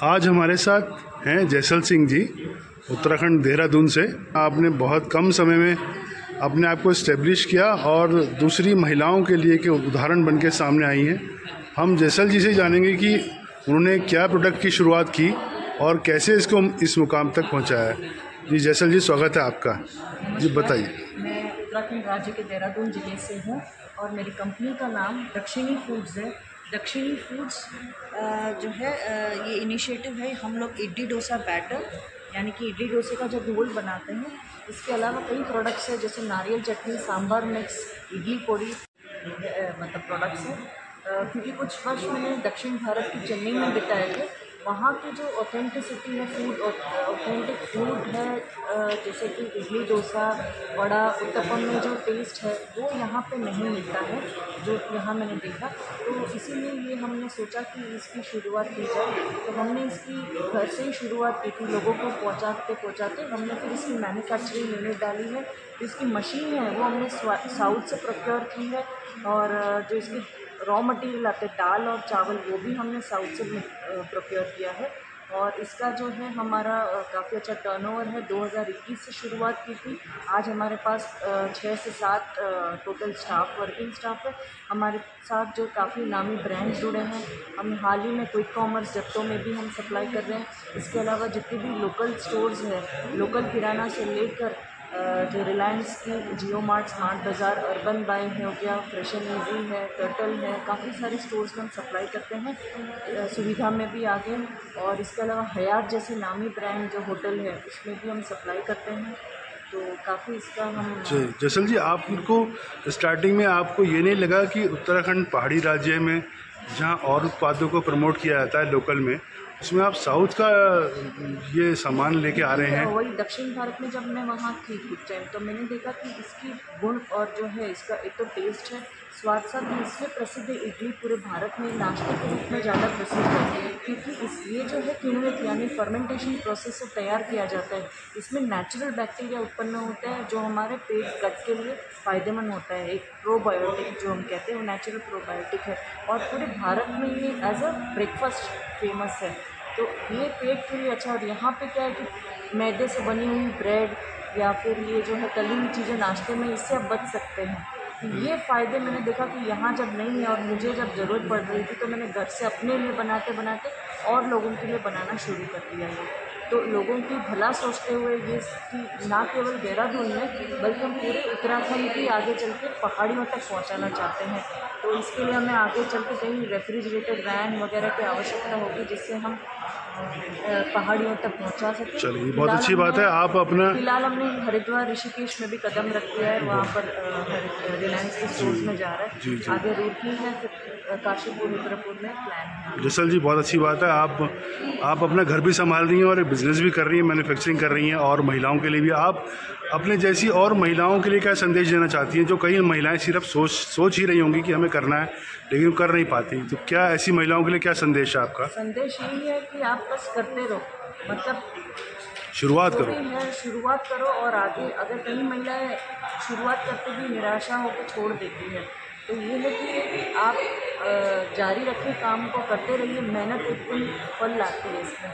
आज हमारे साथ हैं जैसल सिंह जी, उत्तराखंड देहरादून से। आपने बहुत कम समय में अपने आप को इस्टेब्लिश किया और दूसरी महिलाओं के लिए के उदाहरण बन के सामने आई हैं। हम जैसल जी से जानेंगे कि उन्होंने क्या प्रोडक्ट की शुरुआत की और कैसे इसको इस मुकाम तक पहुंचाया है। जी जैसल जी, स्वागत है आपका। जी बताइए। मैं उत्तराखंड राज्य के देहरादून ज़िले से हूँ और मेरी कंपनी का नाम दक्षिणी फूड्स है। दक्षिणी फूड्स जो है ये इनिशिएटिव है। हम लोग इडली डोसा बैटर यानी कि इडली डोसे का जो घोल बनाते हैं, इसके अलावा कई प्रोडक्ट्स हैं जैसे नारियल चटनी, सांभर मिक्स, इडली पोड़ी मतलब प्रोडक्ट्स हैं। क्योंकि कुछ वर्ष मैंने दक्षिण भारत की चेन्नई में बिताए थे। वहाँ की जो ऑथेंटिसिटी है, फूड ऑथेंटिक फूड है, जैसे कि इडली डोसा, वड़ा, उत्तपम में जो टेस्ट है वो यहाँ पे नहीं मिलता है जो यहाँ मैंने देखा। तो इसीलिए ये हमने सोचा कि इसकी शुरुआत की जाए। तो हमने इसकी घर से ही शुरुआत की थी, लोगों को पहुँचाते हमने फिर इसकी मैन्युफैक्चरिंग यूनिट डाली है। इसकी मशीन है वो हमने साउथ से प्रोक्योर की है और जो इसकी रॉ मटेरियल आते हैं दाल और चावल, वो भी हमने साउथ से प्रोक्योर किया है। और इसका जो है हमारा काफ़ी अच्छा टर्नओवर है। 2021 से शुरुआत की थी। आज हमारे पास 6 से 7 टोटल वर्किंग स्टाफ है। हमारे साथ जो काफ़ी नामी ब्रांड्स जुड़े हैं। हम हाल ही में क्विक कॉमर्स जेप्टो में भी हम सप्लाई कर रहे हैं। इसके अलावा जितने भी लोकल स्टोर्स हैं, लोकल किराना से लेकर जो रिलायंस की जियो मार्ट, स्मार्ट बाज़ार, अर्बन बाय हो गया, फ्रेश एंड ईजी है, टर्टल है, काफ़ी सारे स्टोर्स में हम सप्लाई करते हैं। सुविधा में भी आगे। और इसके अलावा हयात जैसे नामी ब्रांड जो होटल है उसमें भी हम सप्लाई करते हैं। तो काफ़ी इसका हम जैसल जी, आपको स्टार्टिंग में आपको ये नहीं लगा कि उत्तराखंड पहाड़ी राज्य में जहाँ और उत्पादों को प्रमोट किया जाता है लोकल में, उसमें आप साउथ का ये सामान लेके आ रहे हैं? वही दक्षिण भारत में जब मैं वहाँ थी कुछ टाइम, तो मैंने देखा कि इसकी गुण और जो है इसका एक तो टेस्ट है, स्वाद साथ में इससे प्रसिद्ध है। इडली पूरे भारत में नाश्ते के रूप में ज़्यादा प्रसिद्ध है क्योंकि ये जो है किण्वित यानी फर्मेंटेशन प्रोसेस से तैयार किया जाता है। इसमें नेचुरल बैक्टीरिया उत्पन्न होता है जो हमारे पेट गट के लिए फ़ायदेमंद होता है। एक प्रोबायोटिक जो हम कहते हैं वो नेचुरल प्रोबायोटिक है और पूरे भारत में ये एज अ ब्रेकफास्ट फेमस है। तो ये पेट के लिए अच्छा। और यहाँ पे क्या है कि मैदे से बनी हुई ब्रेड या फिर ये जो है तली हुई चीज़ें नाश्ते में, इससे आप बच सकते हैं। तो ये फ़ायदे मैंने देखा कि यहाँ जब नहीं है और मुझे जब ज़रूरत पड़ रही थी तो मैंने घर से अपने लिए बनाते बनाते और लोगों के लिए बनाना शुरू कर दिया है। तो लोगों की भला सोचते हुए ये कि ना केवल देहरादून में बल्कि हम पूरे उत्तराखंड की आगे चल के पहाड़ियों तक पहुँचाना चाहते हैं। तो इसके लिए हमें आगे चल के कहीं रेफ्रिजरेटेड वैन वगैरह की आवश्यकता होगी जिससे हम पहाड़ियों तक पहुंचा सकें। चलिए, बहुत अच्छी बात है। आप अपना फिलहाल हमने हरिद्वार ऋषिकेश में भी कदम रख दिया है। वहाँ पर रिलायंस के स्टोर्स में जा रहा है। आगे रूरकी है, फिर काशीपुर, रुद्रपुर में प्लान है। जैसल जी, बहुत अच्छी बात है। आप अपना घर भी संभाल रही हैं और बिजनेस भी कर रही हैं, मैन्युफैक्चरिंग कर रही हैं और महिलाओं के लिए भी। आप अपने जैसी और महिलाओं के लिए क्या संदेश देना चाहती हैं जो कई महिलाएं सिर्फ सोच ही रही होंगी कि हमें करना है लेकिन कर नहीं पाती? तो क्या ऐसी महिलाओं के लिए क्या संदेश है आपका? संदेश यही है कि आप बस करते रहो, मतलब शुरुआत करो। शुरुआत करो और आगे अगर कई महिलाएं शुरुआत करते भी निराशा होकर छोड़ देती है, तो ये है कि आप जारी रखें, काम को करते रहिए। मेहनत एक दिन फल लाती है इसमें।